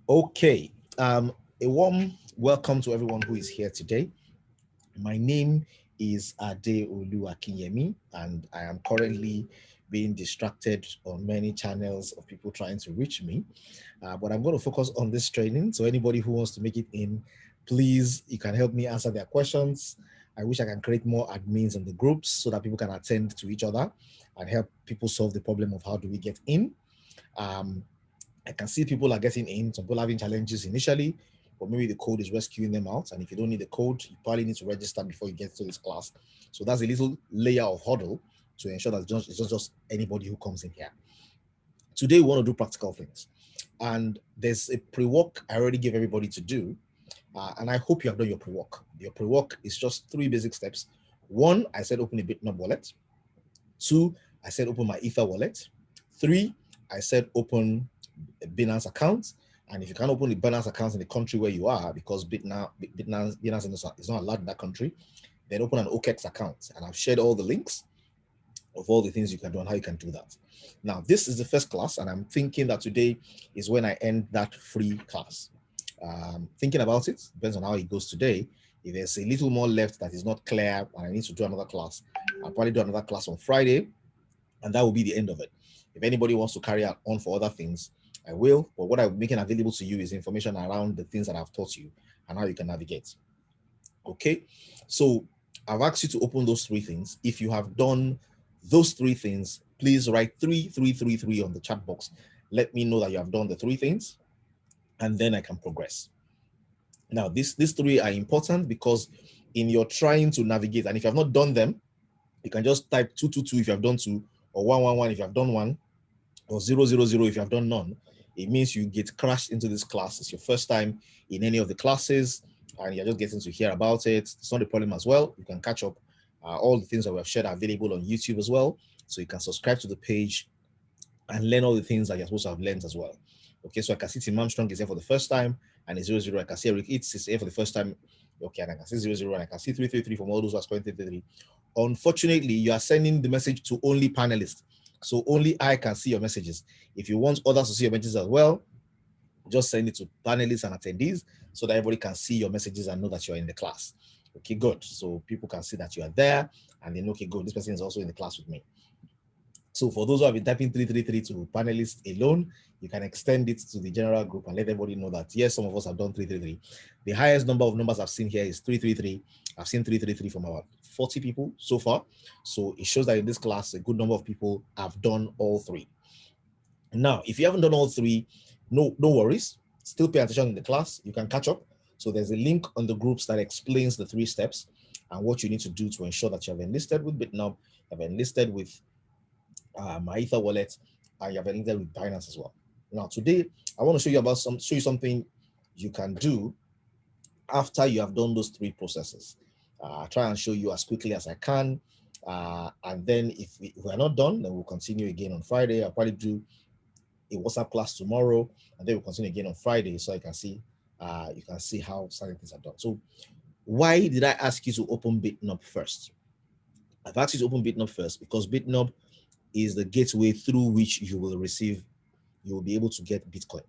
Okay, a warm welcome to everyone who is here today. My name is Adeolu Akinyemi, and I am currently being distracted on many channels of people trying to reach me. But I'm going to focus on this training. So anybody who wants to make it in, please, you can help me answer their questions. I wish I can create more admins in the groups so that people can attend to each other and help people solve the problem of how do we get in. Um, I can see people are getting in. Some people are having challenges initially, but maybe the code is rescuing them out. And if you don't need the code, you probably need to register before you get to this class. So that's a little layer of hurdle to ensure that it's not just anybody who comes in here. Today, we want to do practical things. And there's a pre-work I already gave everybody to do. And I hope you have done your pre-work. Your pre-work is just 3 basic steps. 1, I said open a Bitnum wallet. 2, I said open my Ether wallet. 3, I said open a Binance account. And if you can't open the Binance account in the country where you are, because Binance is not allowed in that country, then open an OKEX account. And I've shared all the links of all the things you can do and how you can do that. Now, this is the first class, and I'm thinking that today is when I end that free class. Thinking about it, depends on how it goes today. If there's a little more left that is not clear and I need to do another class, I'll probably do another class on Friday, and that will be the end of it. If anybody wants to carry on for other things, I will. But what I'm making available to you is information around the things that I've taught you and how you can navigate. Okay, so I've asked you to open those 3 things. If you have done those 3 things, please write 3333 on the chat box. Let me know that you have done the 3 things, and then I can progress. Now, these 3 are important because in your trying to navigate, and if you have not done them, you can just type 222 if you have done 2, or 111 if you have done 1, or 000 if you have done none. It means you get crashed into this class. It's your first time in any of the classes, and you're just getting to hear about it. It's not a problem as well. You can catch up. All the things that we have shared are available on YouTube as well. So you can subscribe to the page and learn all the things that you're supposed to have learned as well. Okay, so I can see Tim Armstrong is here for the first time, and it's 00. I can see Eric Eats is here for the first time. Okay, and I can see 00, and I can see 333 from all those who are scoring 333. Unfortunately, you are sending the message to only panelists. So only I can see your messages. If you want others to see your messages as well, just send it to panelists and attendees so that everybody can see your messages and know that you're in the class. Okay, good. So people can see that you are there and they know, okay, good, this person is also in the class with me. So for those who have been typing 333 to panelists alone, you can extend it to the general group and let everybody know that, yes, some of us have done 333. The highest number of numbers I've seen here is 333. I've seen 333 from about 40 people so far. So it shows that in this class, a good number of people have done all 3. Now, if you haven't done all 3, no worries. Still pay attention in the class. You can catch up. So there's a link on the groups that explains the 3 steps and what you need to do to ensure that you have enlisted with Bitnum, you have enlisted with my Ether wallet, and you have enlisted with Binance as well. Now, today, I want to show you something you can do after you have done those 3 processes. I'll try and show you as quickly as I can. And then if we're not done, then we'll continue again on Friday. I'll probably do a WhatsApp class tomorrow, and then we'll continue again on Friday so you can see how certain things are done. So why did I ask you to open Bitnum first? I've asked you to open Bitnum first because Bitnum is the gateway through which you will be able to get Bitcoin.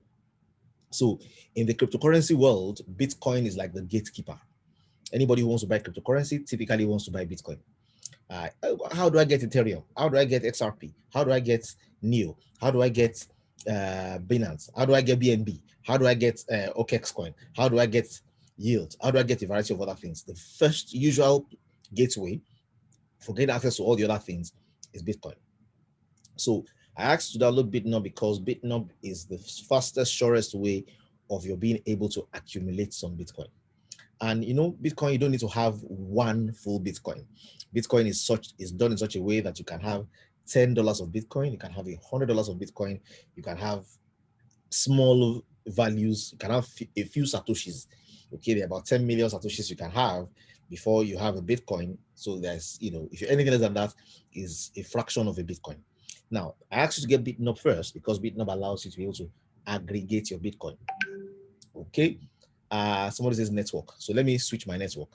So in the cryptocurrency world, Bitcoin is like the gatekeeper. Anybody who wants to buy cryptocurrency typically wants to buy Bitcoin. How do I get Ethereum? How do I get XRP? How do I get NEO? How do I get Binance? How do I get BNB? How do I get OKEX coin? How do I get yield? How do I get a variety of other things? The first usual gateway for getting access to all the other things is Bitcoin. So I asked you to download Bitnum because Bitnum is the fastest, surest way of your being able to accumulate some Bitcoin. And you know, Bitcoin, you don't need to have one full Bitcoin. Bitcoin is done in such a way that you can have $10 of Bitcoin, you can have $100 of Bitcoin, you can have small values, you can have a few Satoshis. Okay, there are about 10 million Satoshis you can have before you have a Bitcoin. So there's, if you're anything less than that, is a fraction of a Bitcoin. Now, I asked you to get Bitnum first because Bitnum allows you to be able to aggregate your Bitcoin. Okay. Somebody says network. So let me switch my network.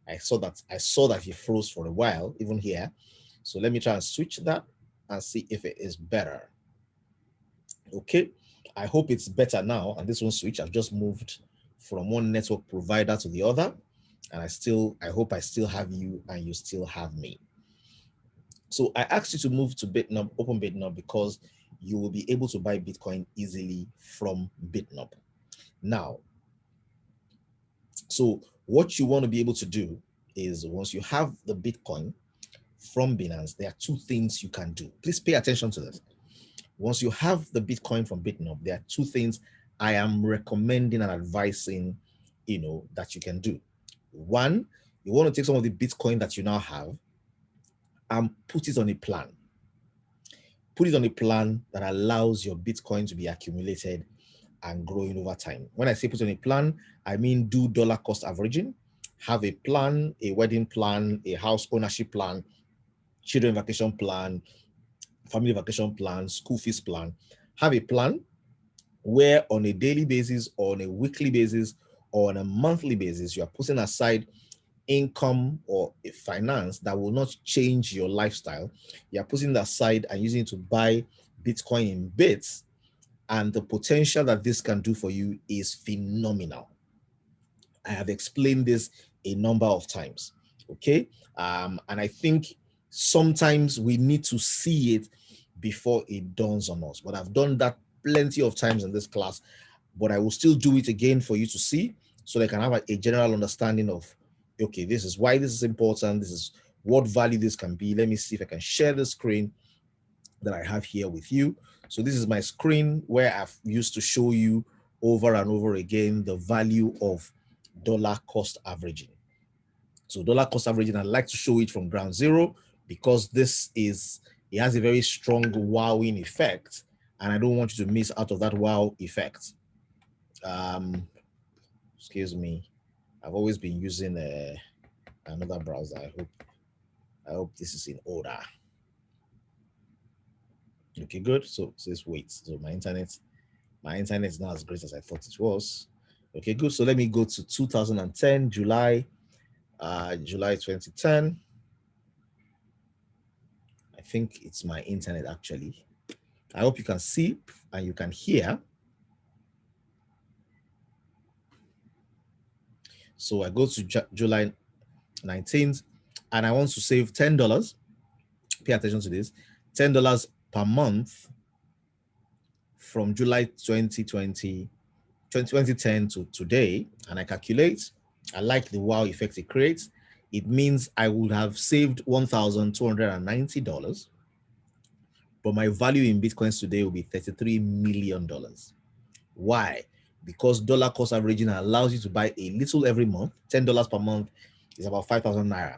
I saw that he froze for a while, even here. So let me try and switch that and see if it is better. Okay. I hope it's better now. And this one switch, I've just moved from one network provider to the other. And I hope I still have you and you still have me. So I asked you to move to BitNob, open BitNob, because you will be able to buy Bitcoin easily from BitNob. Now, so what you want to be able to do is, once you have the Bitcoin from Binance, there are two things you can do. Please pay attention to this. Once you have the Bitcoin from BitNob, there are two things I am recommending and advising, that you can do. One, you want to take some of the Bitcoin that you now have and put it on a plan. Put it on a plan that allows your Bitcoin to be accumulated and growing over time. When I say put on a plan, I mean do dollar cost averaging. Have a plan, a wedding plan, a house ownership plan, children vacation plan, family vacation plan, school fees plan. Have a plan where on a daily basis or on a weekly basis or on a monthly basis, you are putting aside income or a finance that will not change your lifestyle. You are putting that aside and using it to buy Bitcoin in bits. And the potential that this can do for you is phenomenal. I have explained this a number of times, okay? And I think sometimes we need to see it before it dawns on us. But I've done that plenty of times in this class, but I will still do it again for you to see, so they can have a general understanding of, okay, this is why this is important. This is what value this can be. Let me see if I can share the screen that I have here with you. So this is my screen where I've used to show you over and over again the value of dollar cost averaging. So dollar cost averaging, I like to show it from ground zero because it has a very strong wowing effect, and I don't want you to miss out of that wow effect. Excuse me, I've always been using another browser. I hope this is in order. Okay, good. So says wait. So my internet is not as great as I thought it was. Okay, good. So let me go to 2010, July 2010. I think it's my internet actually. I hope you can see and you can hear. So I go to July 19th and I want to save $10. Pay attention to this. $10 per month from July 2010 to today, and I calculate. I like the wow effect it creates. It means I would have saved $1,290, but my value in Bitcoins today will be $33 million. Why? Because dollar cost averaging allows you to buy a little every month. $10 per month is about 5,000 naira.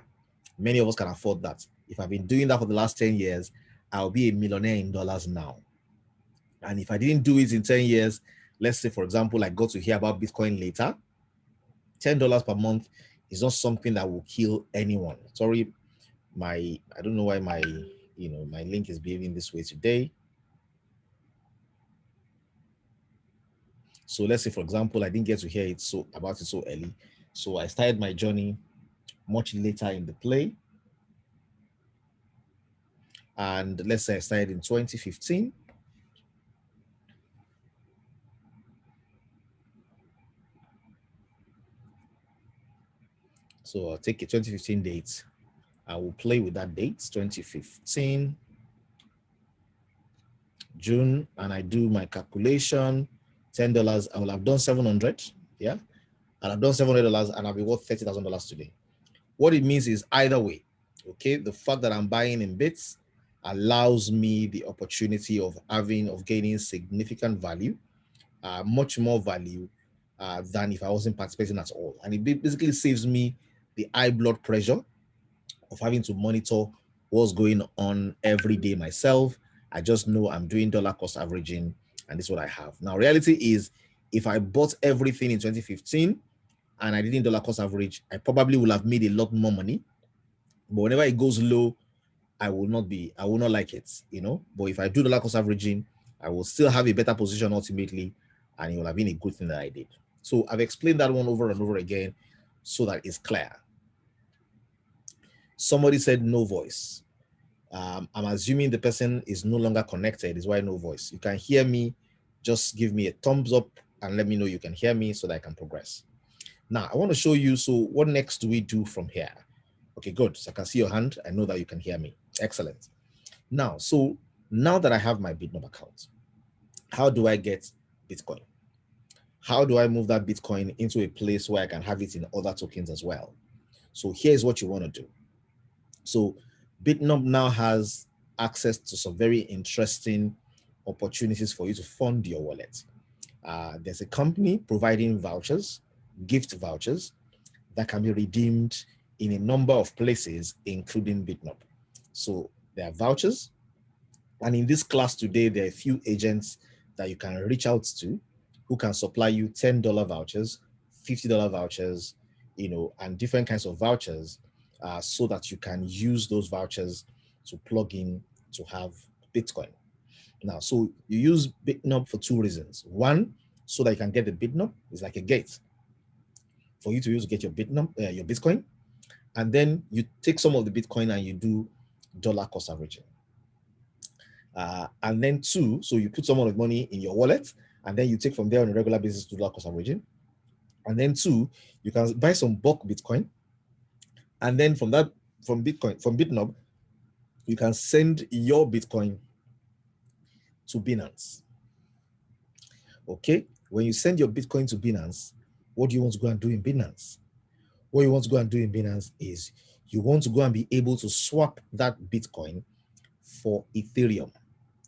Many of us can afford that. If I've been doing that for the last 10 years, I'll be a millionaire in dollars now. And if I didn't do it in 10 years, let's say, for example, I got to hear about Bitcoin later, $10 per month is not something that will kill anyone. Sorry, I don't know why my link is behaving this way today. So let's say, for example, I didn't get to hear about it so early. So I started my journey much later in the play. And let's say I started in 2015. So I'll take a 2015 date. I will play with that date, 2015, June, and I do my calculation, $10, I will have done 700, yeah? And I've done $700 and I'll be worth $30,000 today. What it means is either way, okay? The fact that I'm buying in bits allows me the opportunity of gaining significant value, much more value than if I wasn't participating at all. And it basically saves me the high blood pressure of having to monitor what's going on every day myself. I just know I'm doing dollar cost averaging, and this is what I have. Now, reality is, if I bought everything in 2015 and I didn't dollar cost average, I probably would have made a lot more money. But whenever it goes low, I will not like it, But if I do dollar cost averaging, I will still have a better position ultimately, and it will have been a good thing that I did. So I've explained that one over and over again so that it's clear. Somebody said no voice. I'm assuming the person is no longer connected, is why no voice. You can hear me just give me a thumbs up and let me know you can hear me so that I can progress. Now, I want to show you, so what next do we do from here? Okay, good. So I can see your hand. I know that you can hear me. Excellent. Now, so now that I have my Bitnob account, how do I get Bitcoin? How do I move that Bitcoin into a place where I can have it in other tokens as well? So here's what you want to do. So Bitnob now has access to some very interesting opportunities for you to fund your wallet. There's a company providing vouchers, gift vouchers, that can be redeemed in a number of places, including Bitnob. So there are vouchers. And in this class today, there are a few agents that you can reach out to who can supply you $10 vouchers, $50 vouchers, and different kinds of vouchers so that you can use those vouchers to plug in to have Bitcoin. Now, so you use Bitnob for two reasons. One, so that you can get the Bitnob. It's like a gate for you to use to get your Bitcoin. And then you take some of the Bitcoin and you do dollar cost averaging. And then two, so you put some of the money in your wallet and then you take from there on a regular basis to dollar cost averaging. And then two, you can buy some bulk Bitcoin. And then from Bitnob, you can send your Bitcoin to Binance. Okay, when you send your Bitcoin to Binance, what do you want to go and do in Binance? What you want to go and do in Binance is you want to go and be able to swap that Bitcoin for Ethereum.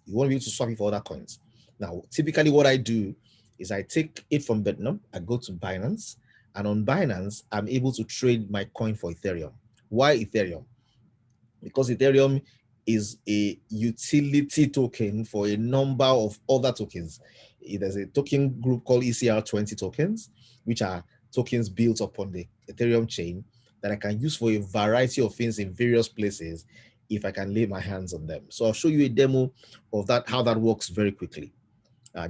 You want to be able to swap it for other coins. Now, typically what I do is I take it from Bitnob, I go to Binance, and on Binance, I'm able to trade my coin for Ethereum. Why Ethereum? Because Ethereum is a utility token for a number of other tokens. There's a token group called ECR20 tokens, which are tokens built upon the Ethereum chain that I can use for a variety of things in various places if I can lay my hands on them. So I'll show you a demo of that, how that works very quickly.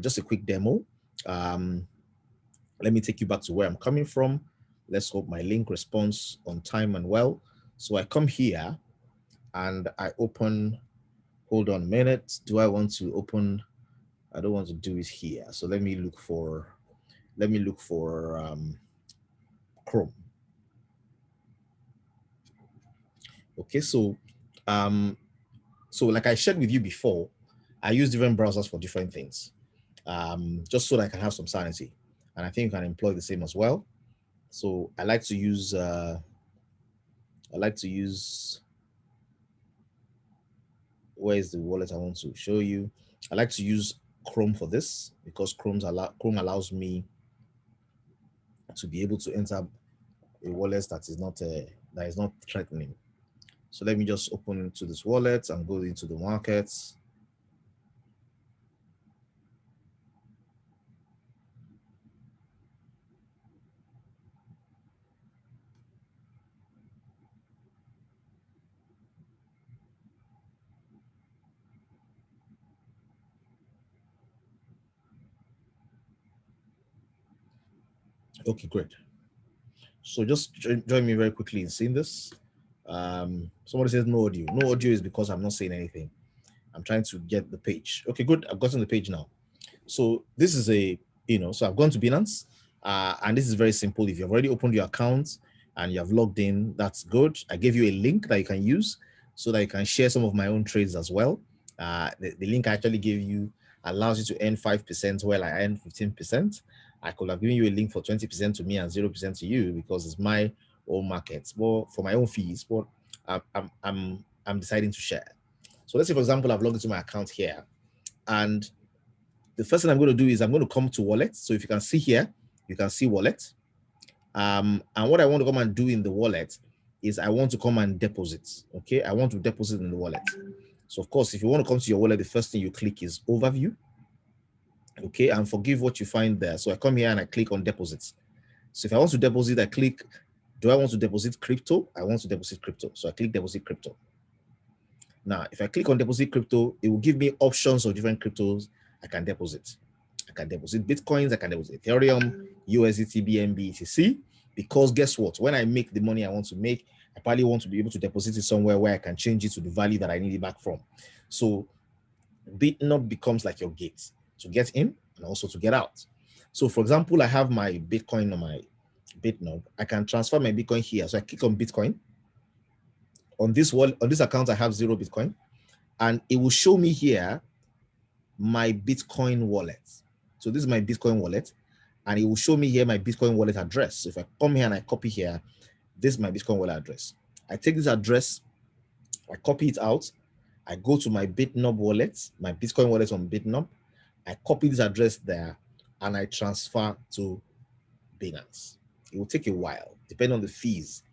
Just a quick demo. Let me take you back to where I'm coming from. Let's hope my link responds on time and well. So I come here and I open, hold on a minute. Do I want to open? I don't want to do it here. So let me look for Chrome. Okay, so like I shared with you before, I use different browsers for different things, just so that I can have some sanity. And I think you can employ the same as well. So I like to use where is the wallet I want to show you? I like to use Chrome for this because Chrome allows me to be able to enter a wallet that is not threatening. So let me just open into this wallet and go into the markets. Okay, great. So just join me very quickly in seeing this. Somebody says no audio. No audio is because I'm not saying anything. I'm trying to get the page. Okay, good. I've gotten the page now. So this is so I've gone to Binance, and this is very simple. If you've already opened your account and you have logged in, that's good. I gave you a link that you can use so that you can share some of my own trades as well. The link I actually gave you allows you to earn 5% while I earn 15%. I could have given you a link for 20% to me and 0% to you because it's my own market, but for my own fees. But I'm deciding to share. So let's say, for example, I've logged into my account here, and the first thing I'm going to do is I'm going to come to wallet. So if you can see here, you can see wallet. And what I want to come and do in the wallet is I want to come and deposit. Okay, I want to deposit in the wallet. So of course, if you want to come to your wallet, the first thing you click is overview. Okay, and forgive what you find there. So I come here and I click on deposits. So if I want to deposit, I click, do I want to deposit crypto? I want to deposit crypto. So I click deposit crypto. Now, if I click on deposit crypto, it will give me options of different cryptos I can deposit. I can deposit Bitcoins, I can deposit Ethereum, USDT, BNB, etc. Because guess what? When I make the money I want to make, I probably want to be able to deposit it somewhere where I can change it to the value that I need it back from. So Bitnob becomes like your gate to get in and also to get out. So for example, I have my Bitcoin on my BitNob. I can transfer my Bitcoin here. So I click on Bitcoin. On this account, I have 0 Bitcoin, and it will show me here my Bitcoin wallet. So this is my Bitcoin wallet, and it will show me here my Bitcoin wallet address. So if I come here and I copy here, this is my Bitcoin wallet address. I take this address, I copy it out, I go to my BitNob wallet, my Bitcoin wallet on BitNob, I copy this address there, and I transfer to Binance. It will take a while, depending on the fees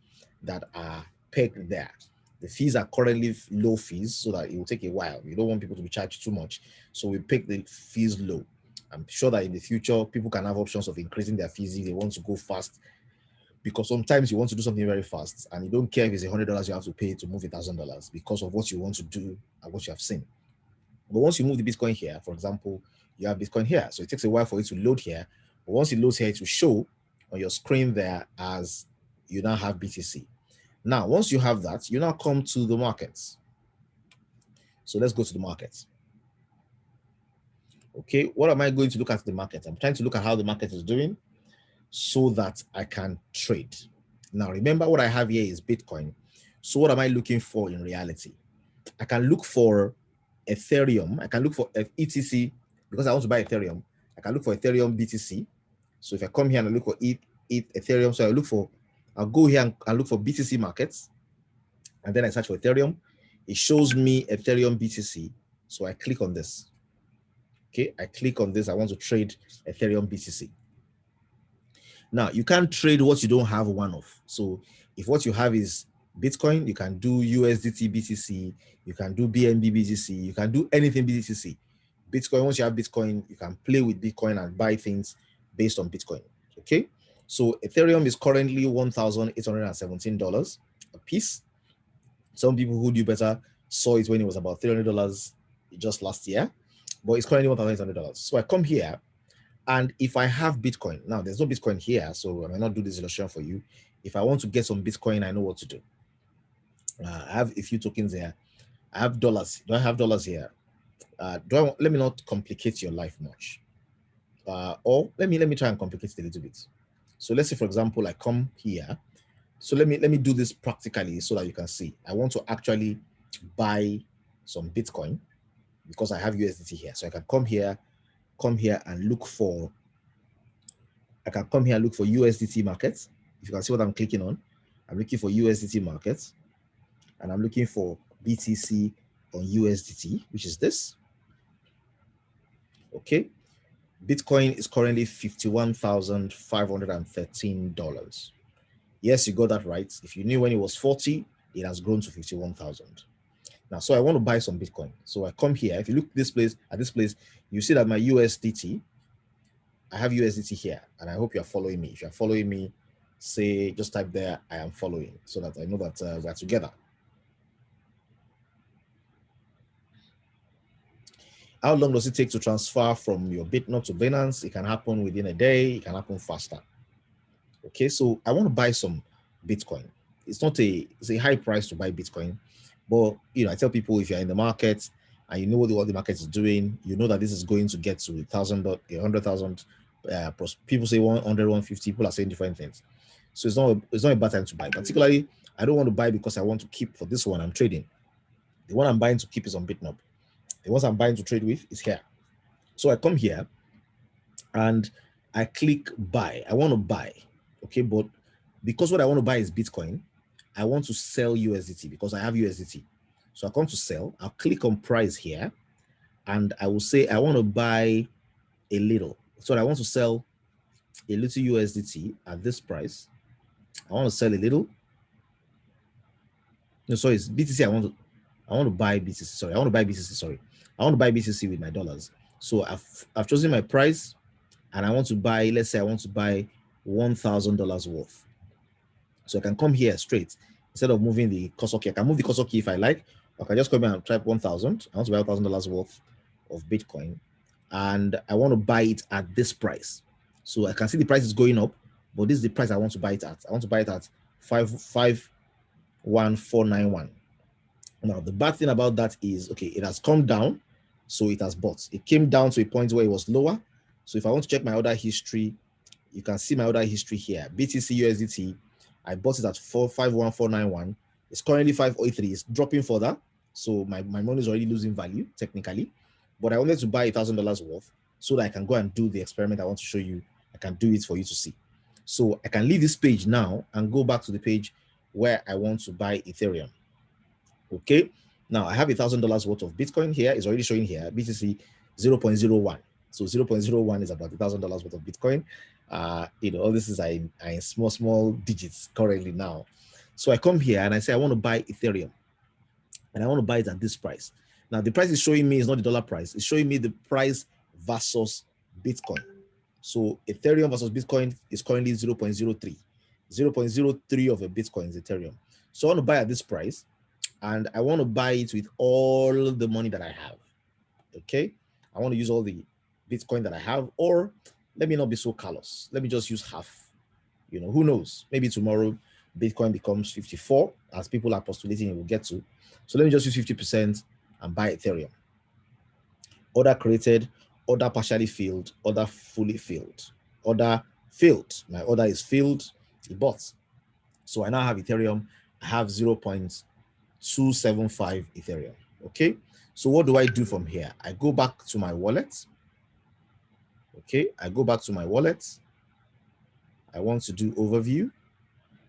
that are pegged there. The fees are currently low fees, so that it will take a while. You don't want people to be charged too much, so we pick the fees low. I'm sure that in the future, people can have options of increasing their fees if they want to go fast, because sometimes you want to do something very fast and you don't care if it's $100 you have to pay to move $1,000 because of what you want to do and what you have seen. But once you move the Bitcoin here, for example, you have Bitcoin here, so it takes a while for it to load here. But once it loads here, it will show on your screen there as you now have BTC. Now, once you have that, you now come to the markets. So let's go to the markets. Okay, what am I going to look at the market? I'm trying to look at how the market is doing so that I can trade. Now, remember what I have here is Bitcoin. So what am I looking for in reality? I can look for Ethereum. I can look for ETC because I want to buy Ethereum. I can look for Ethereum BTC. So if I come here and I look for Ethereum, so I'll go here and look for BTC markets, and then I search for Ethereum. It shows me Ethereum BTC. So I click on this. Okay, I click on this. I want to trade Ethereum BTC. Now, you can't trade what you don't have one of. So if what you have is Bitcoin, you can do USDT BTC, you can do BNB BTC, you can do anything BTC. Bitcoin, once you have Bitcoin, you can play with Bitcoin and buy things based on Bitcoin. Okay, so Ethereum is currently $1,817 a piece. Some people who do better saw it when it was about $300 just last year, but it's currently $1,800. So I come here, and if I have Bitcoin, now there's no Bitcoin here, so I may not do this illustration for you. If I want to get some Bitcoin, I know what to do. I have a few tokens here. I have dollars. Do I have dollars here? Let me not complicate your life much. Or let me try and complicate it a little bit. So let's say, for example, I come here. So let me do this practically so that you can see. I want to actually buy some Bitcoin because I have USDT here. So I can come here and look for. I can come here and look for USDT markets. If you can see what I'm clicking on, I'm looking for USDT markets, and I'm looking for BTC on USDT, which is this. Okay, Bitcoin is currently $51,513. Yes, you got that right. If you knew when it was 40, it has grown to 51,000. Now, so I want to buy some Bitcoin. So I come here. If you look at this place, you see that my USDT, I have USDT here, and I hope you are following me. If you are following me, say, just type there, I am following, so that I know that we are together. How long does it take to transfer from your BitNob to Binance? It can happen within a day. It can happen faster. Okay, so I want to buy some Bitcoin. It's a high price to buy Bitcoin, but I tell people, if you're in the market and you know what the market is doing, you know that this is going to get to 100,000. People say 100, 150. People are saying different things, so it's not a bad time to buy. Particularly, I don't want to buy because I want to keep for this one I'm trading. The one I'm buying to keep is on BitNob. The ones I'm buying to trade with is here. So I come here and I click buy. I want to buy. Okay, but because what I want to buy is Bitcoin, I want to sell USDT because I have USDT. So I come to sell. I'll click on price here, and I will say I want to buy a little. So I want to sell a little USDT at this price. I want to sell a little. No, sorry, it's BTC. I want to buy BTC. Sorry, I want to buy BTC. Sorry, I want to buy BTC with my dollars. So I've chosen my price, and I want to buy. Let's say I want to buy $1,000 worth. So I can come here straight instead of moving the cursor key. I can move the cursor key if I like. I can just come here and type 1,000. I want to buy $1,000 worth of Bitcoin, and I want to buy it at this price. So I can see the price is going up, but this is the price I want to buy it at. I want to buy it at 51491. Now the bad thing about that is, okay, it has come down, so it has bought. It came down to a point where it was lower, So if I want to check my order history, you can see my order history here. BTC USDT, I bought it at 51491. It's currently 503. It's dropping further. So my money is already losing value technically. But I wanted to buy $1,000 worth so that I can go and do the experiment I want to show you. I can do it for you to see. So I can leave this page now and go back to the page where I want to buy Ethereum. Okay. Now I have $1,000 worth of Bitcoin here. It's already showing here. BTC 0.01. So 0.01 is about $1,000 worth of Bitcoin. All this is in small digits currently now. So I come here and I say I want to buy Ethereum, and I want to buy it at this price. Now the price is showing me is not the dollar price. It's showing me the price versus Bitcoin. So Ethereum versus Bitcoin is currently 0.03. 0.03 of a Bitcoin is Ethereum. So I want to buy at this price, and I want to buy it with all the money that I have. Okay, I want to use all the Bitcoin that I have, or let me not be so callous. Let me just use half. Who knows? Maybe tomorrow Bitcoin becomes 54, as people are postulating it will get to. So let me just use 50% and buy Ethereum. Order created, order partially filled, order fully filled, order filled. My order is filled, it bought. So I now have Ethereum. I have 0.275 Ethereum. Okay. So what do I do from here? I go back to my wallet. Okay. I go back to my wallet. I want to do overview.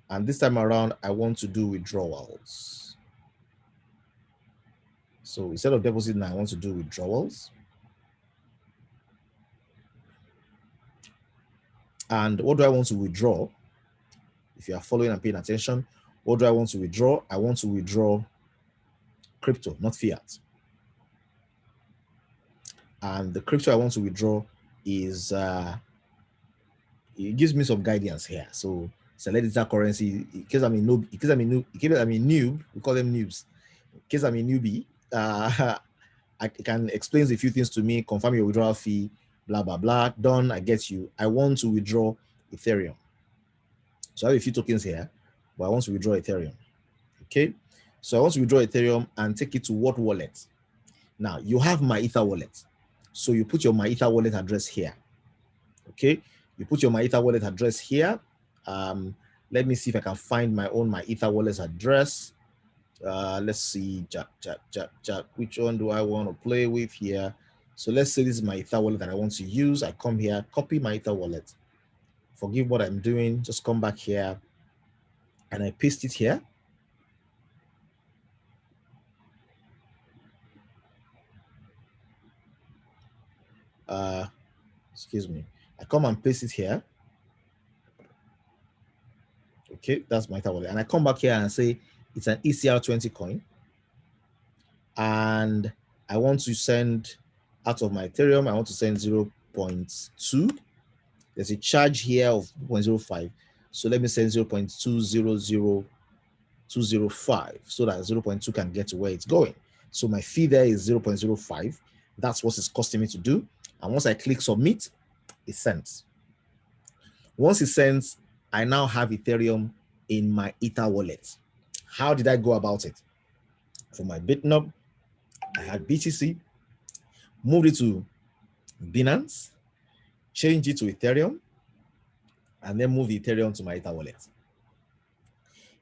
And this time around, I want to do withdrawals. So instead of deposit, now I want to do withdrawals. And what do I want to withdraw? If you are following and paying attention, what do I want to withdraw? I want to withdraw crypto, not fiat. And the crypto I want to withdraw is, it gives me some guidance here. So select digital currency. In case I'm a noob, we call them noobs. In case I'm a newbie, I can explain a few things to me, confirm your withdrawal fee, blah, blah, blah. Done, I get you. I want to withdraw Ethereum. So I have a few tokens here, but I want to withdraw Ethereum. Okay. So I want to withdraw Ethereum and take it to what wallet? Now you have my Ether wallet. So you put your my Ether wallet address here. Okay. You put your my Ether wallet address here. Let me see if I can find my own my Ether wallet address. Let's see, which one do I want to play with here? So let's say this is my Ether wallet that I want to use. I come here, copy my Ether wallet. Forgive what I'm doing. Just come back here and I paste it here. Excuse me. I come and paste it here. Okay, that's my Ether wallet. And I come back here and say it's an ECR20 coin. And I want to send out of my Ethereum, I want to send 0.2. There's a charge here of 0.05. So let me send 0.200205 so that 0.2 can get to where it's going. So my fee there is 0.05. That's what it's costing me to do. And once I click submit, it sends. Once it sends, I now have Ethereum in my Ether wallet. How did I go about it? For my BitNub, I had BTC, moved it to Binance, changed it to Ethereum, and then move the Ethereum to my Ether wallet.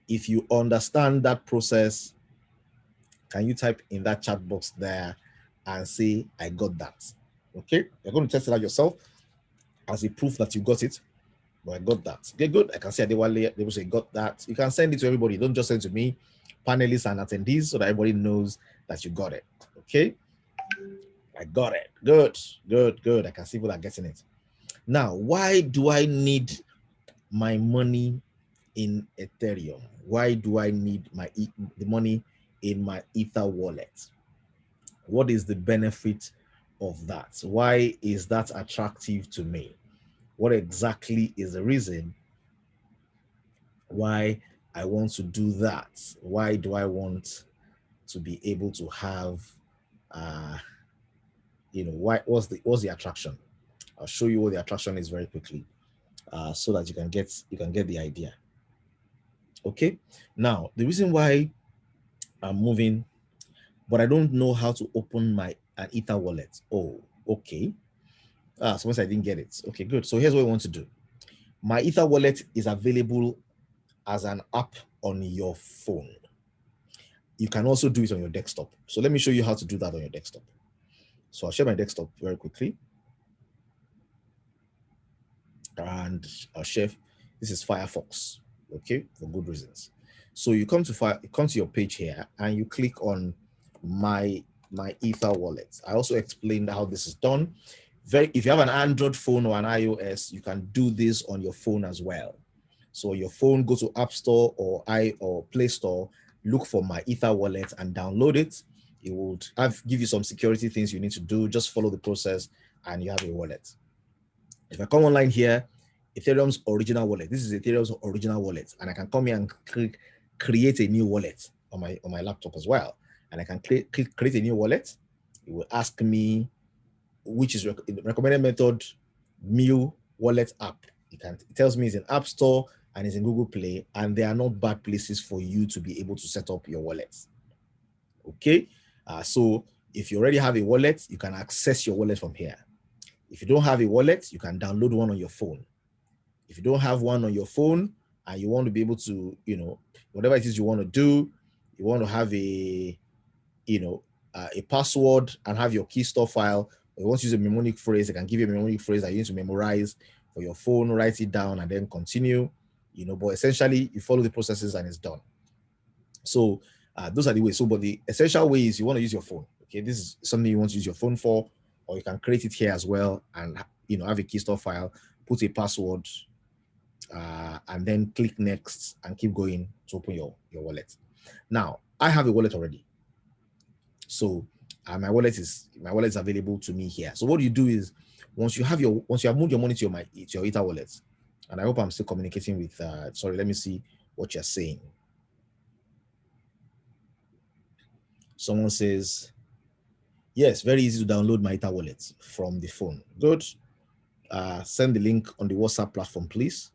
If you understand that process, can you type in that chat box there and say, I got that? Okay, you're going to test it out yourself as a proof that you got it. But I got that. Okay, good. I can see Adewale, they will say, got that. You can send it to everybody. Don't just send it to me, panelists and attendees, so that everybody knows that you got it. Okay, I got it. Good. I can see people are getting it. Now, why do I need my money in Ethereum? Why do I need the money in my Ether wallet? What is the benefit of that? Why is that attractive to me? What exactly is the reason why I want to do that? Why do I want to be able to have, what's the attraction? I'll show you what the attraction is very quickly, so that you can get the idea. Okay. Now, the reason why I'm moving, but I don't know how to open my Ether wallet. Oh, okay. Suppose I didn't get it. Okay, good. So here's what we want to do. My Ether wallet is available as an app on your phone. You can also do it on your desktop. So let me show you how to do that on your desktop. So I'll share my desktop very quickly. And I'll share, this is Firefox, okay, for good reasons. So you come to your page here and you click on my Ether wallet. I also explained how this is done. If you have an Android phone or an iOS, you can do this on your phone as well. So your phone, go to App Store or Play Store, look for my Ether wallet and download it. It will give you some security things you need to do. Just follow the process and you have a wallet. If I come online here, Ethereum's original wallet. This is Ethereum's original wallet, and I can come here and click create a new wallet on my laptop as well. And I can click create a new wallet. It will ask me which is recommended method, new wallet app. It tells me it's in App Store and it's in Google Play, and they are not bad places for you to be able to set up your wallets. Okay, so if you already have a wallet, you can access your wallet from here. If you don't have a wallet, you can download one on your phone. If you don't have one on your phone and you want to be able to, whatever it is you want to do, you want to have a password and have your key store file, or you want to use a mnemonic phrase, I can give you a mnemonic phrase that you need to memorize for your phone, write it down and then continue, but essentially you follow the processes and it's done. So those are the ways. So, but the essential way is you want to use your phone. Okay, this is something you want to use your phone for, or you can create it here as well and have a key store file, put a password, and then click next and keep going to open your wallet. Now, I have a wallet already. So my wallet is available to me here. So what you do is once you have moved your money to your Ether wallet, and I hope I'm still communicating with sorry, let me see what you're saying. Someone says, yes, very easy to download my Ether wallet from the phone. Good. Send the link on the WhatsApp platform, please.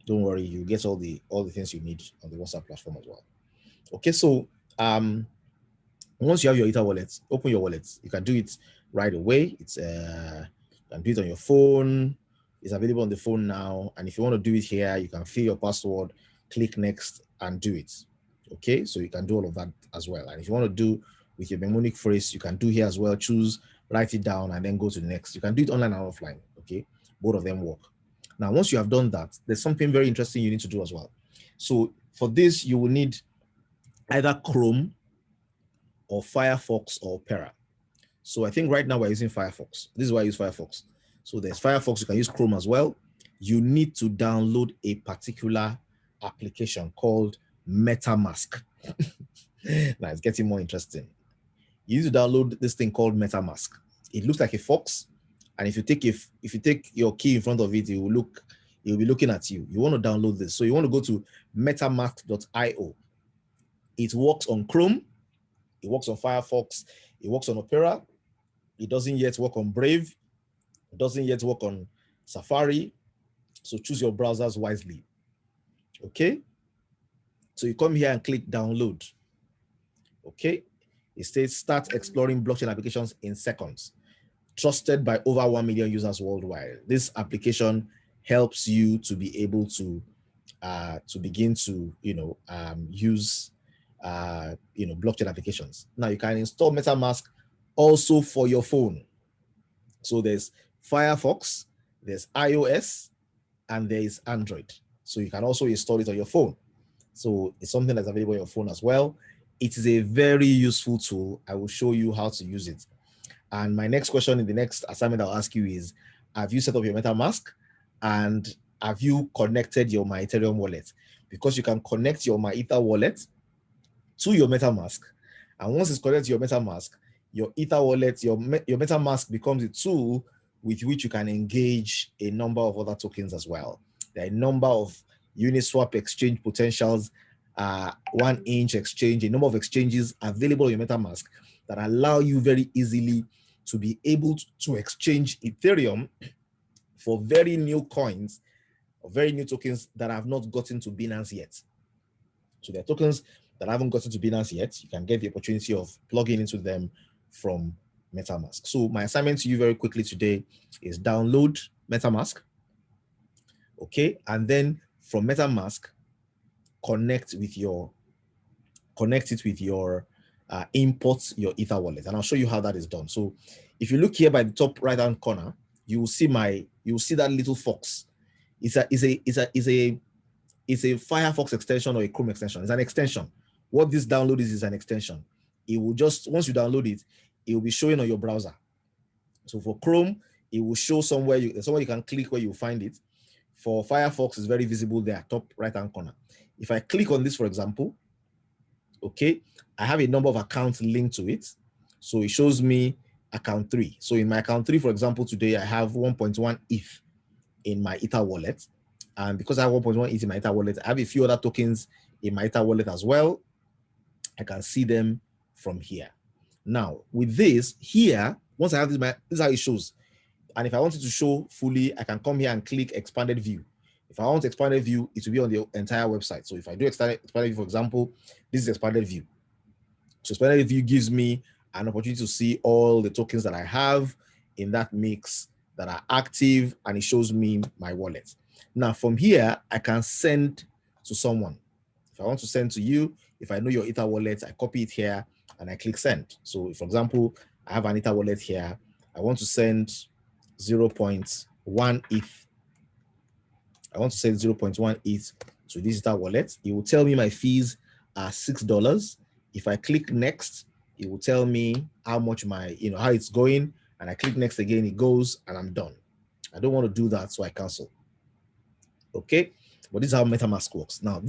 Don't worry, you get all the things you need on the WhatsApp platform as well. Okay, so once you have your Ether wallet, open your wallet. You can do it right away. It's you can do it on your phone. It's available on the phone now. And if you want to do it here, you can fill your password, click next, and do it. Okay, so you can do all of that as well. And if you want to do with your mnemonic phrase, you can do here as well. Choose, write it down, and then go to next. You can do it online and offline. Okay, both of them work. Now, once you have done that, there's something very interesting you need to do as well. So for this, you will need either Chrome or Firefox or Opera. So I think right now we're using Firefox. This is why I use Firefox. So there's Firefox, you can use Chrome as well. You need to download a particular application called Metamask. Now it's getting more interesting. You need to download this thing called Metamask. It looks like a fox, and if you take your key in front of it, it will be looking at you. You want to download this. So you want to go to metamask.io. It works on Chrome, it works on Firefox, it works on Opera. It doesn't yet work on Brave. It doesn't yet work on Safari. So choose your browsers wisely. Okay. So you come here and click download. Okay. It says start exploring blockchain applications in seconds. Trusted by over 1 million users worldwide. This application helps you to be able to begin to use blockchain applications. Now you can install MetaMask also for your phone. So there's Firefox, there's iOS, and there is Android. So you can also install it on your phone. So it's something that's available on your phone as well. It is a very useful tool. I will show you how to use it. And my next question in the next assignment I'll ask you is, have you set up your MetaMask? And have you connected your My Ethereum wallet? Because you can connect your My Ether wallet to your MetaMask. And once it's connected to your MetaMask, your Ether wallet, your MetaMask becomes a tool with which you can engage a number of other tokens as well. There are a number of Uniswap exchange potentials, 1inch exchange, a number of exchanges available on your MetaMask that allow you very easily to be able to exchange Ethereum for very new coins or very new tokens that have not gotten to Binance yet. So there are tokens that haven't gotten to Binance yet. You can get the opportunity of plugging into them from Metamask. So my assignment to you very quickly today is download Metamask. Okay, and then from Metamask, connect it with your import your Ether wallet, and I'll show you how that is done. So if you look here by the top right hand corner, you will see that little fox. It's a Firefox extension or a Chrome extension. It's an extension. What this download is an extension. It will just, once you download it, it will be showing on your browser. So for Chrome, it will show somewhere you can click where you find it. For Firefox, it's very visible there, top right hand corner. If I click on this, for example, okay, I have a number of accounts linked to it. So it shows me account 3. So in my account 3, for example, today I have 1.1 ETH in my Ether wallet. And because I have 1.1 ETH in my Ether wallet, I have a few other tokens in my Ether wallet as well. I can see them from here. Now, with this here, once I have this is how it shows. And if I want it to show fully, I can come here and click expanded view. If I want expanded view, it will be on the entire website. So if I do expanded view, for example, this is expanded view. So expanded view gives me an opportunity to see all the tokens that I have in that mix that are active, and it shows me my wallet. Now from here, I can send to someone. If I want to send to you, if I know your Ether wallet, I copy it here and I click send. So for example, I have an Ether wallet here. I want to send 0.1 ETH. I want to send 0.1 ETH to this Ether wallet. It will tell me my fees are $6. If I click next, it will tell me how much how it's going. And I click next again, it goes, and I'm done. I don't want to do that, so I cancel. Okay, but this is how MetaMask works. Now,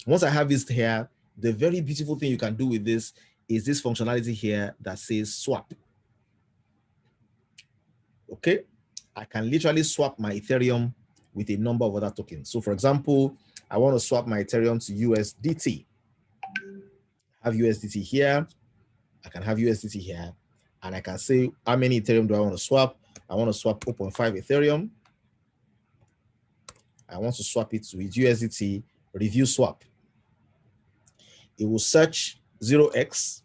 once I have this here, the very beautiful thing you can do with this is this functionality here that says swap. Okay, I can literally swap my Ethereum with a number of other tokens. So for example, I want to swap my Ethereum to USDT. I have USDT here. I can have USDT here. And I can say, how many Ethereum do I want to swap? I want to swap 0.5 Ethereum. I want to swap it with USDT, review swap. It will search 0x.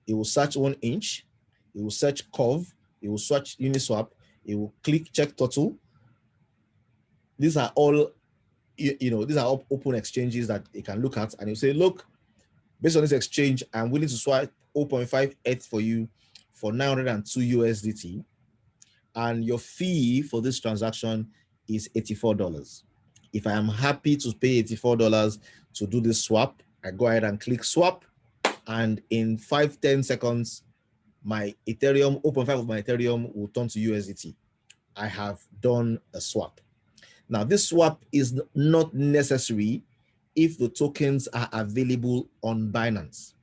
It will search 1 inch. It will search Curve. It will search Uniswap. It will click check total. These are all, these are open exchanges that you can look at, and you say, look, based on this exchange, I'm willing to swap 0.5 ETH for you for 902 USDT. And your fee for this transaction is $84. If I am happy to pay $84 to do this swap, I go ahead and click swap. And in 5-10 seconds, my Ethereum, 0.5 of my Ethereum will turn to USDT. I have done a swap. Now, this swap is not necessary if the tokens are available on Binance.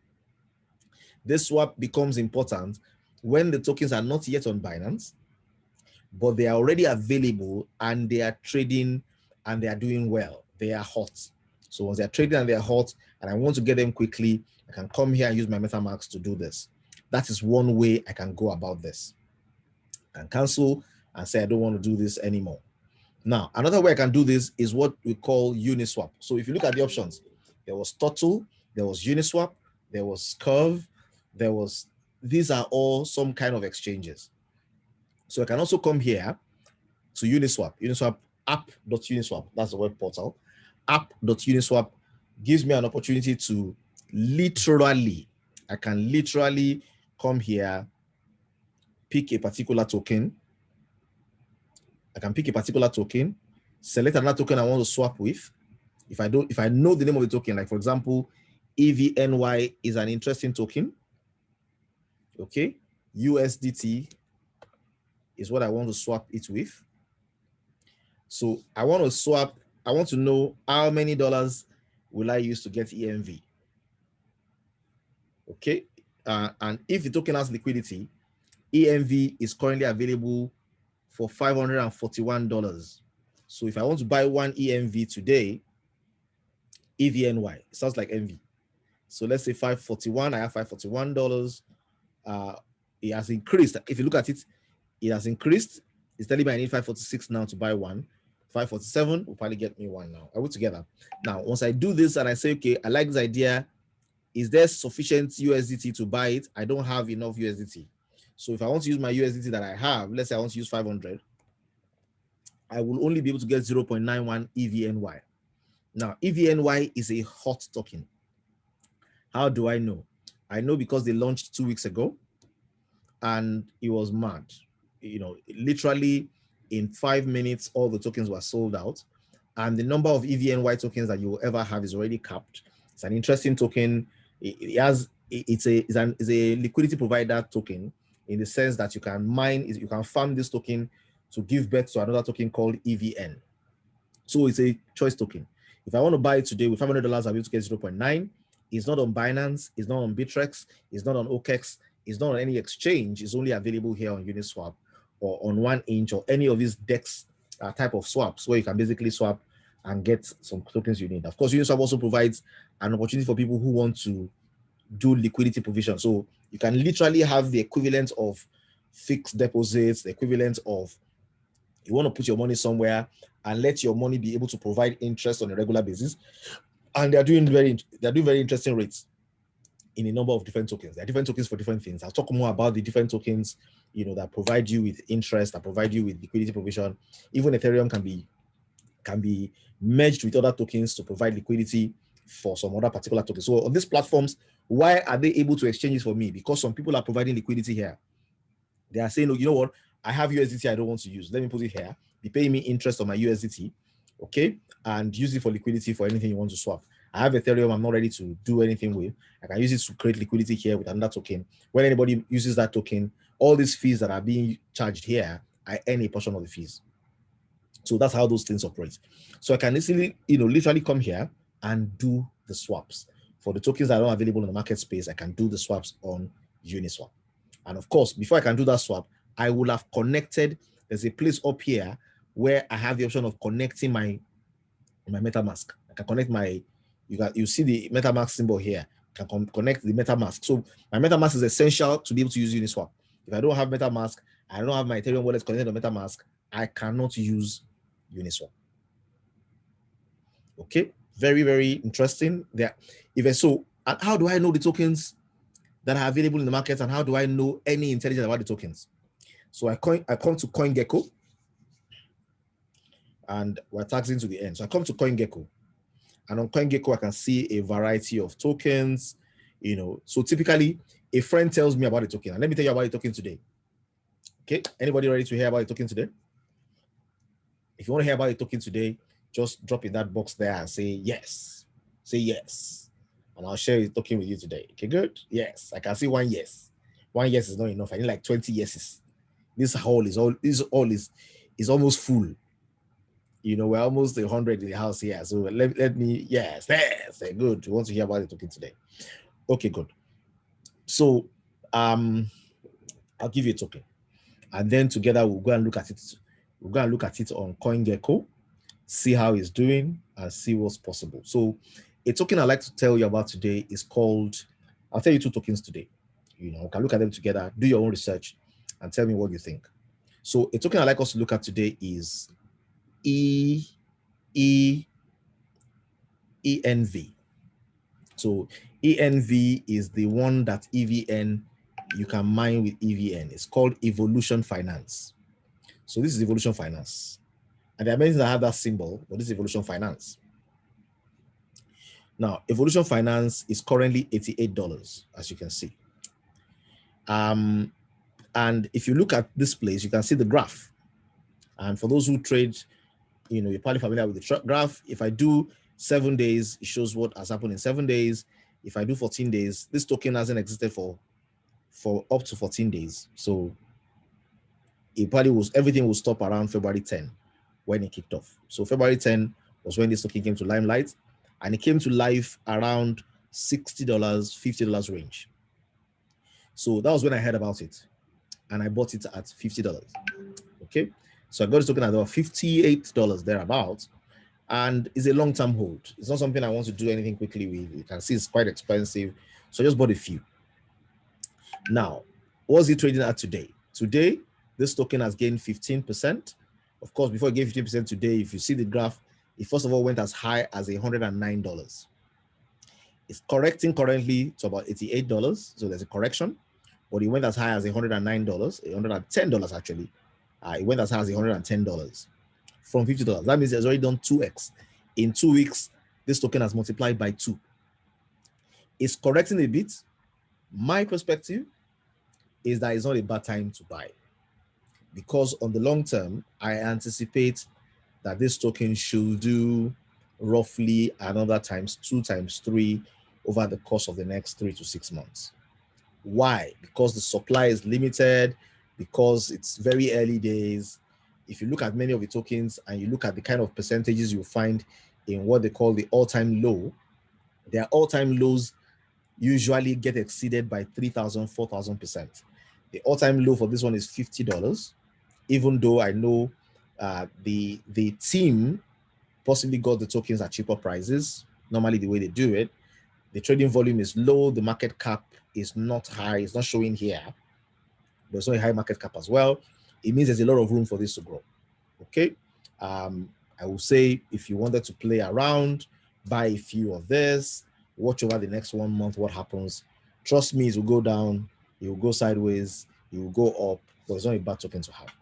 This swap becomes important when the tokens are not yet on Binance, but they are already available and they are trading and they are doing well. They are hot. So once they're trading and they're hot and I want to get them quickly, I can come here and use my MetaMask to do this. That is one way I can go about this. I can cancel and say, I don't want to do this anymore. Now, another way I can do this is what we call Uniswap. So if you look at the options, there was Turtle, there was Uniswap, there was Curve, these are all some kind of exchanges. So I can also come here to Uniswap app.uniswap, that's the web portal. App.uniswap gives me an opportunity to I can literally come here, pick a particular token. I can pick a particular token, select another token I want to swap with. If I know the name of the token, like for example, EVNY is an interesting token. Okay, USDT is what I want to swap it with. So I want to know how many dollars will I use to get EMV. Okay, and if the token has liquidity, EMV is currently available for $541. So if I want to buy one EMV today, EVNY, it sounds like MV. So let's say 541, I have $541. It has increased. If you look at it, it has increased. It's telling me I need 546 now to buy one. 547 will probably get me one now. I put together. Now, once I do this and I say, okay, I like this idea, is there sufficient USDT to buy it? I don't have enough USDT. So if I want to use my USDT that I have, let's say I want to use 500, I will only be able to get 0.91 EVNY. Now, EVNY is a hot token. How do I know? I know because they launched 2 weeks ago and it was mad. Literally in 5 minutes, all the tokens were sold out. And the number of EVNY tokens that you will ever have is already capped. It's an interesting token. It's a liquidity provider token in the sense that you can farm this token to give birth to another token called EVN. So it's a choice token. If I want to buy it today with $500, I'll be able to get 0.9. It's not on Binance, it's not on Bittrex, it's not on OKEx, it's not on any exchange. It's only available here on Uniswap or on 1inch or any of these DEX type of swaps where you can basically swap and get some tokens you need. Of course, Uniswap also provides an opportunity for people who want to do liquidity provision. So you can literally have the equivalent of fixed deposits, the equivalent of you want to put your money somewhere and let your money be able to provide interest on a regular basis. And they're doing very interesting rates in a number of different tokens. There are different tokens for different things. I'll talk more about the different tokens, that provide you with interest, that provide you with liquidity provision. Even Ethereum can be merged with other tokens to provide liquidity for some other particular tokens. So on these platforms, why are they able to exchange it for me? Because some people are providing liquidity here. They are saying, oh, you know what? I have USDT I don't want to use. Let me put it here. Be paying me interest on my USDT, okay? And use it for liquidity for anything you want to swap. I have Ethereum I'm not ready to do anything with. I can use it to create liquidity here with another token. When anybody uses that token, all these fees that are being charged here, I earn a portion of the fees. So that's how those things operate. So I can easily, literally come here and do the swaps. For the tokens that are not available in the market space, I can do the swaps on Uniswap. And of course, before I can do that swap, I will have connected. There's a place up here where I have the option of connecting my Metamask. I can connect you see the Metamask symbol here. I can connect the Metamask. So my Metamask is essential to be able to use Uniswap. If I don't have Metamask, I don't have my Ethereum wallet connected to Metamask, I cannot use Uniswap. Okay, very, very interesting there. And how do I know the tokens that are available in the market, and how do I know any intelligence about the tokens? So I come to CoinGecko, and we're taxing to the end. So I come to CoinGecko, and on CoinGecko I can see a variety of tokens. So typically a friend tells me about the token, and let me tell you about the token today. Okay, anybody ready to hear about the token today? If you want to hear about the token today, just drop in that box there and say yes. Say yes. And I'll share the token with you today. Okay, good? Yes. I can see one yes. One yes is not enough. I need like 20 yeses. This hall is almost full. We're almost 100 in the house here. So let me, yes, good. You want to hear about the token today? Okay, good. So I'll give you a token. And then together we'll go and look at it. We'll go and look at it on CoinGecko, see how it's doing, and see what's possible. So a token I'd like to tell you about today is called, I'll tell you 2 tokens today. You can look at them together, do your own research, and tell me what you think. So a token I'd like us to look at today is ENV. So ENV is the one that EVN, you can mine with EVN. It's called Evolution Finance. So this is Evolution Finance. And there are many things that have that symbol, but this is Evolution Finance. Now, Evolution Finance is currently $88, as you can see. And if you look at this place, you can see the graph. And for those who trade, you're probably familiar with the graph. If I do 7 days, it shows what has happened in 7 days. If I do 14 days, this token hasn't existed for up to 14 days. So everything will stop around February 10 when it kicked off. So February 10 was when this token came to limelight, and it came to life around $60, $50 range. So that was when I heard about it, and I bought it at $50. Okay, so I got this token at about $58 thereabouts, and it's a long-term hold. It's not something I want to do anything quickly with. You can see it's quite expensive, so I just bought a few. Now, what's it trading at today? Today, this token has gained 15%. Of course, before it gave 15% today, if you see the graph, it first of all went as high as $109. It's correcting currently to about $88, so there's a correction. but it went as high as $109, $110 actually. It went as high as $110 from $50. That means it's already done 2x. In 2 weeks, this token has multiplied by 2. It's correcting a bit. My perspective is that it's not a bad time to buy, because on the long term, I anticipate that this token should do roughly another times 2 times 3 over the course of the next 3 to 6 months. Why? Because the supply is limited, because it's very early days. If you look at many of the tokens and you look at the kind of percentages you find in what they call the all-time low, their all-time lows usually get exceeded by 3,000, 4,000%. The all-time low for this one is $50, even though I know the team possibly got the tokens at cheaper prices. Normally the way they do it, the trading volume is low, the market cap is not high, it's not showing here. There's no high market cap as well. It means there's a lot of room for this to grow. Okay. I will say, if you wanted to play around, buy a few of this, watch over the next 1 month what happens. Trust me, it will go down, it will go sideways, it will go up, but it's not a bad token to have.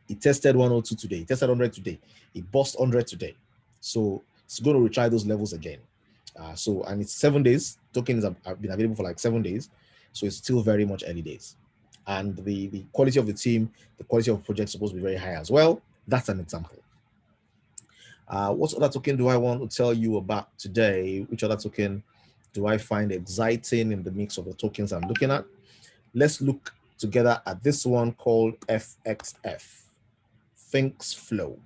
It tested 102 today, it tested 100 today, it bust 100 today. So it's going to retry those levels again. And it's 7 days. Tokens have been available for like 7 days. So it's still very much early days. And the quality of the team, the quality of the project is supposed to be very high as well. That's an example. What other token do I want to tell you about today? Which other token do I find exciting in the mix of the tokens I'm looking at? Let's look together at this one called FXF, ThinksFlow.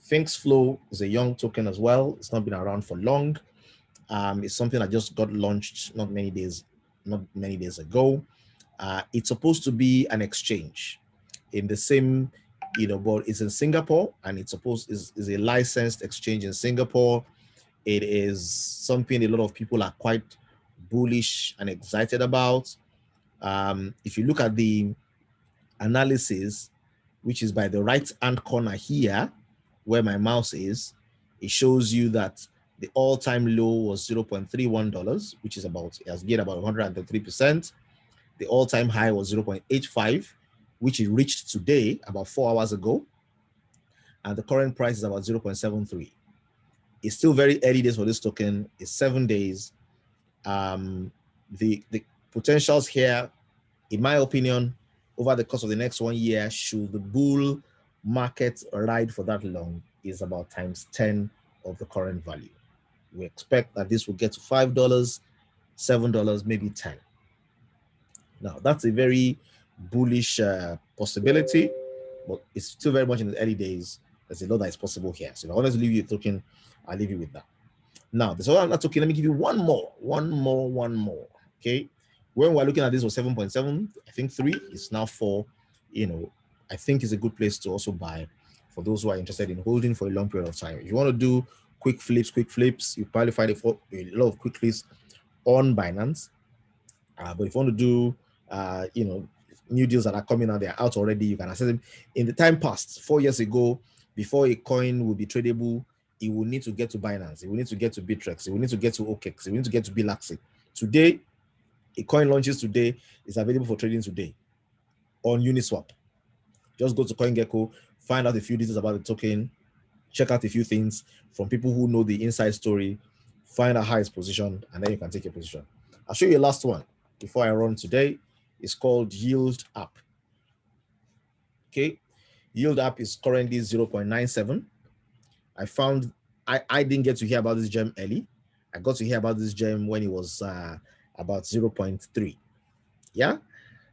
ThinksFlow is a young token as well. It's not been around for long. It's something that just got launched not many days ago. It's supposed to be an exchange in the same, but it's in Singapore, and it's supposed is a licensed exchange in Singapore. It is something a lot of people are quite bullish and excited about. If you look at the analysis, which is by the right-hand corner here, where my mouse is, it shows you that the all-time low was $0.31, which is it has gained about 103%. The all-time high was 0.85, which it reached today, about 4 hours ago. And the current price is about 0.73. It's still very early days for this token. It's 7 days. The potentials here, in my opinion, over the course of the next 1 year, should the bull market ride for that long, is about times 10 of the current value. We expect that this will get to $5, $7, maybe 10. Now, that's a very bullish possibility, but it's still very much in the early days. There's a lot that is possible here. So if I want to leave you a token, I'll leave you with that. Now, there's another token. Let me give you one more. Okay. When we're looking at this was 7.7, I think 3. It's now 4. I think it's a good place to also buy for those who are interested in holding for a long period of time. If you want to do quick flips, you probably find a lot of quick flips on Binance. But if you want to do, new deals that are coming out, they're out already, you can access them. In the time past, 4 years ago, before a coin will be tradable, it will need to get to Binance, it will need to get to Bittrex, it will need to get to OKEx, it will need to get to Bilaxi. Today, a coin launches today, is available for trading today on Uniswap. Just go to CoinGecko, find out a few details about the token, check out a few things from people who know the inside story, find out how it's positioned, and then you can take your position. I'll show you a last one before I run today. It's called Yield App. Okay, Yield App is currently 0.97. I didn't get to hear about this gem early. I got to hear about this gem when it was about 0.3. Yeah,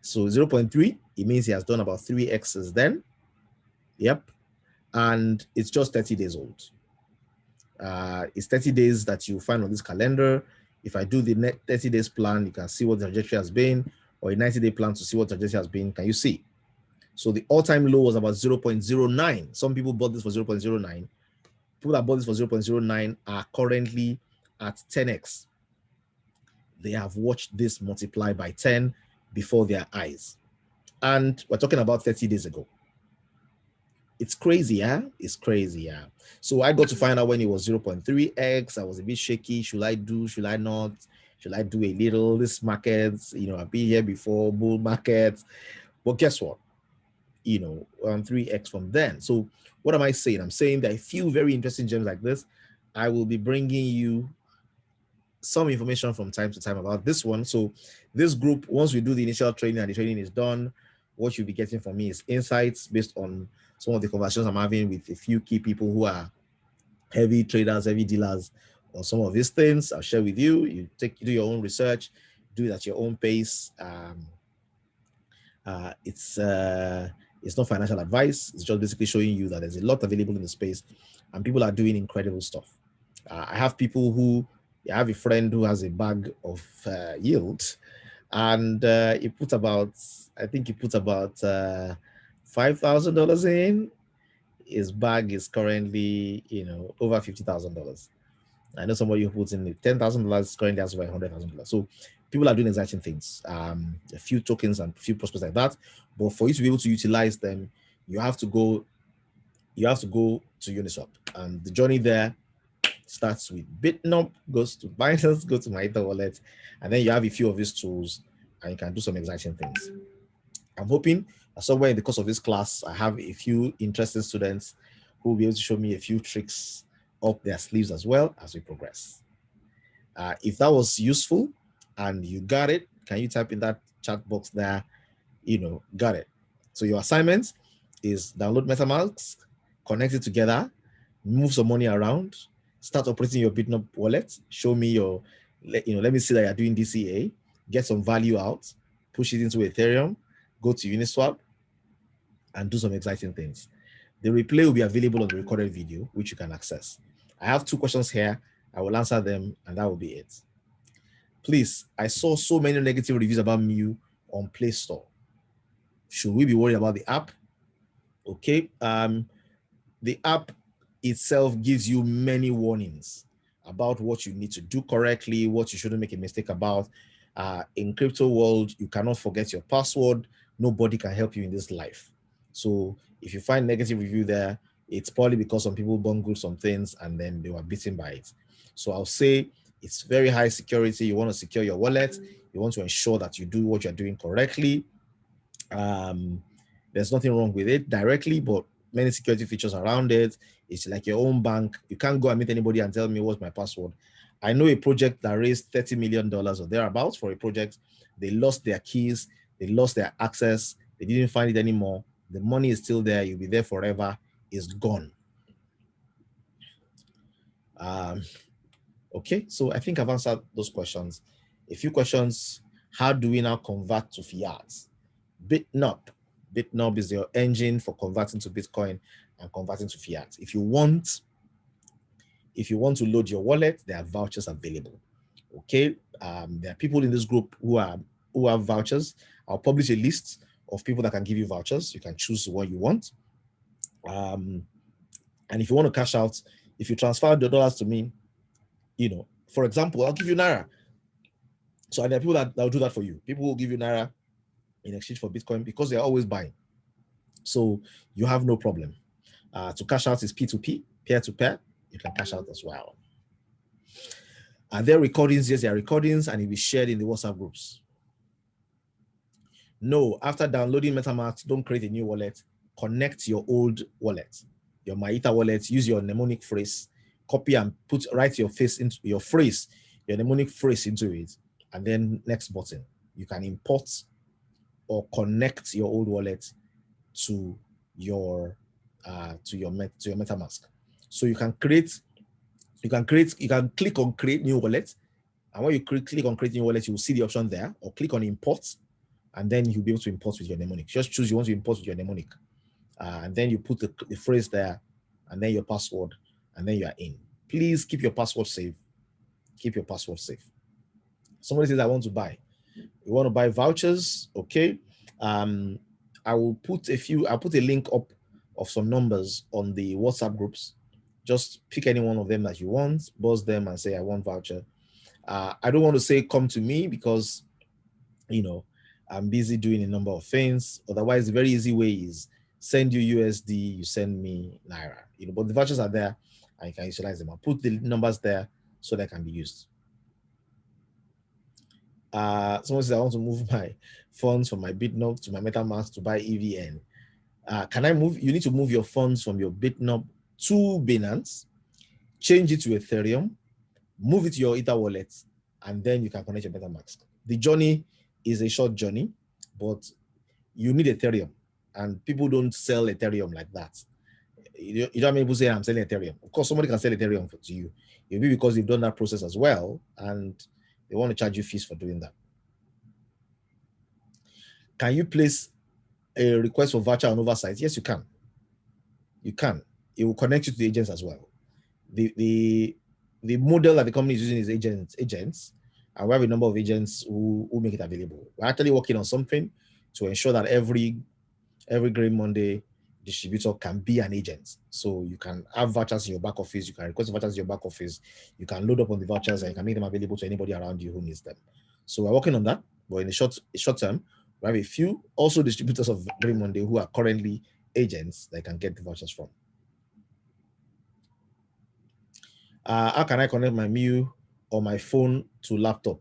so 0.3, it means he has done about 3x's then. Yep, and it's just 30 days old. It's 30 days that you find on this calendar. If I do the net 30 days plan, you can see what the trajectory has been, or a 90-day plan to see what the trajectory has been. Can you see? So the all-time low was about 0.09. Some people bought this for 0.09. People that bought this for 0.09 are currently at 10x. They have watched this multiply by 10 before their eyes. And we're talking about 30 days ago. It's crazy, yeah? It's crazy, yeah? So I got to find out when it was 0.3x. I was a bit shaky. Should I do? Should I not? Should I do a little this markets? I've been here before, bull markets. But guess what? 3x from then. So what am I saying? I'm saying that a few very interesting gems like this, I will be bringing you some information from time to time about this one. So this group, once we do the initial training and the training is done, what you'll be getting from me is insights based on some of the conversations I'm having with a few key people who are heavy traders, heavy dealers on some of these things. I'll share with you. You do your own research, do it at your own pace. It's not financial advice. It's just basically showing you that there's a lot available in the space and people are doing incredible stuff. I have a friend who has a bag of yield, and he put about $5,000 in. His bag is currently, over $50,000. I know somebody who puts in $10,000 currently has over $100,000. So people are doing exciting things. A few tokens and a few prospects like that. But for you to be able to utilize them, you have to go to Uniswap, and the journey there starts with Bitnop, goes to Binance, goes to my Ether wallet, and then you have a few of these tools and you can do some exciting things. I'm hoping that somewhere in the course of this class, I have a few interesting students who will be able to show me a few tricks up their sleeves as well as we progress. If that was useful and you got it, can you type in that chat box there, got it. So your assignment is download Metamask, connect it together, move some money around, start operating your Bitnop wallet, show me let me see that you're doing DCA, get some value out, push it into Ethereum, go to Uniswap, and do some exciting things. The replay will be available on the recorded video, which you can access. I have 2 questions here. I will answer them, and that will be it. Please, I saw so many negative reviews about Mew on Play Store. Should we be worried about the app? Okay. The app itself gives you many warnings about what you need to do correctly, what you shouldn't make a mistake about. In crypto world, you cannot forget your password. Nobody can help you in this life. So if you find negative review there, it's probably because some people bungled some things and then they were beaten by it. So I'll say it's very high security. You want to secure your wallet. You want to ensure that you do what you're doing correctly. There's nothing wrong with it directly, but many security features around it. It's like your own bank. You can't go and meet anybody and tell me what's my password. I know a project that raised $30 million or thereabouts for a project. They lost their keys. They lost their access. They didn't find it anymore. The money is still there. You'll be there forever. It's gone. Okay, so I think I've answered those questions. A few questions. How do we now convert to fiat? Bitnop is your engine for converting to Bitcoin and converting to fiat. If you want to load your wallet, there are vouchers available. Okay, there are people in this group who have vouchers. I'll publish a list of people that can give you vouchers. You can choose what you want. And if you want to cash out, if you transfer the dollars to me, for example, I'll give you Naira. So there are people that will do that for you. People will give you Naira in exchange for Bitcoin because they're always buying. So you have no problem. To cash out is P2P, peer-to-peer. You can cash out as well. Are there recordings? Yes, there are recordings, and it will be shared in the WhatsApp groups. No, after downloading Metamask, don't create a new wallet. Connect your old wallet, your MyEther wallet. Use your mnemonic phrase, copy and write your mnemonic phrase into it, and then next button. You can import or connect your old wallet to your Metamask. So you can click on create new wallet, and when you click on create new wallet, you will see the option there, or click on import, and then you'll be able to import with your mnemonic. Just choose you want to import with your mnemonic, and then you put the phrase there, and then your password, and then you are in. Please keep your password safe. Keep your password safe. Somebody says, I want to buy. You want to buy vouchers? Okay. I'll put a link up of some numbers on the WhatsApp groups. Just pick any one of them that you want, buzz them and say, I want voucher. I don't want to say come to me because, I'm busy doing a number of things. Otherwise, the very easy way is send you USD, you send me Naira. But the vouchers are there and you can utilize them. I'll put the numbers there so they can be used. Someone says I want to move my funds from my Bitnob to my MetaMask to buy EVN. Can I move? You need to move your funds from your Bitnob to Binance, change it to Ethereum, move it to your Ether wallet, and then you can connect your MetaMask. The journey is a short journey, but you need Ethereum, and people don't sell Ethereum like that. You don't have people say I'm selling Ethereum. Of course, somebody can sell Ethereum to you. It'll be because they've done that process as well, and they want to charge you fees for doing that. Can you place a request for voucher on oversight? Yes, you can. You can. It will connect you to the agents as well. The model that the company is using is agents, and we have a number of agents who make it available. We're actually working on something to ensure that every Green Monday distributor can be an agent. So you can have vouchers in your back office, you can request vouchers in your back office, you can load up on the vouchers and you can make them available to anybody around you who needs them. So we're working on that, but in the short term, we have a few also distributors of Green Monday who are currently agents that can get the vouchers from. How can I connect my MIU or my phone to laptop?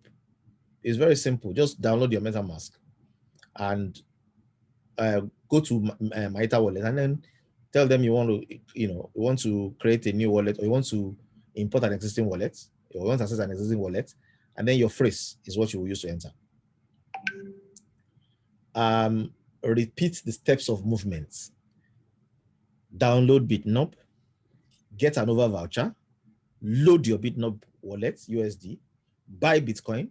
It's very simple. Just download your MetaMask and go to my Ether wallet and then tell them you want to create a new wallet, or you want to import an existing wallet, or you want to access an existing wallet, and then your phrase is what you will use to enter. Repeat the steps of movements. Download Bitnob, get an over voucher, load your Bitnob wallet, USD, buy Bitcoin,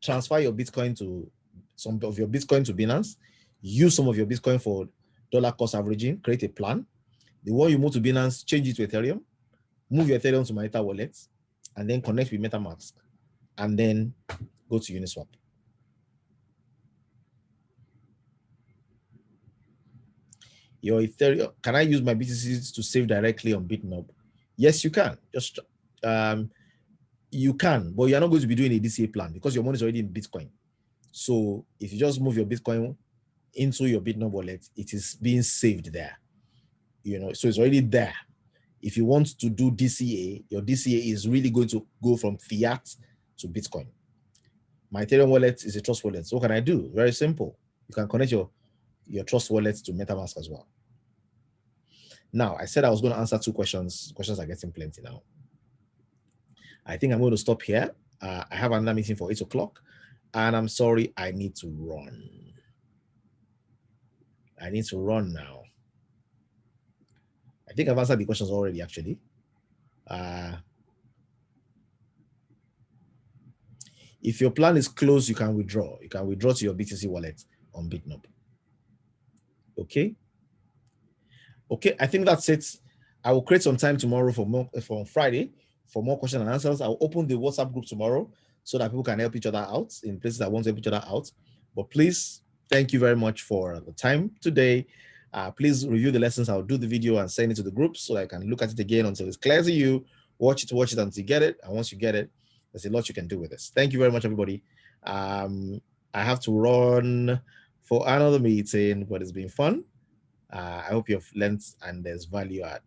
transfer your Bitcoin to some of your Bitcoin to Binance, use some of your Bitcoin for dollar cost averaging, create a plan. The one you move to Binance, change it to Ethereum, move your Ethereum to my Ether wallet, and then connect with Metamask, and then go to Uniswap. Your Ethereum, can I use my BTCs to save directly on Bitnob? Yes, you can. Just you can, but you're not going to be doing a DCA plan because your money is already in Bitcoin. So if you just move your Bitcoin into your Bitnob wallet, it is being saved there. So it's already there. If you want to do DCA, your DCA is really going to go from fiat to Bitcoin. My Ethereum wallet is a trust wallet. So what can I do? Very simple. You can connect your trust wallet to MetaMask as well. Now, I said I was going to answer two questions. Questions are getting plenty now. I think I'm going to stop here. I have another meeting for 8 o'clock, and I'm sorry, I need to run. I need to run now. I think I've answered the questions already, actually. If your plan is closed, you can withdraw. You can withdraw to your BTC wallet on Bitnob. Okay. Okay, I think that's it. I will create some time tomorrow for Friday for more questions and answers. I'll open the WhatsApp group tomorrow so that people can help each other out in places that want to help each other out. But please, thank you very much for the time today. Please review the lessons. I'll do the video and send it to the group so I can look at it again until it's clear to you. Watch it until you get it. And once you get it, there's a lot you can do with this. Thank you very much, everybody. I have to run for another meeting, but it's been fun. I hope you've learned and there's value add.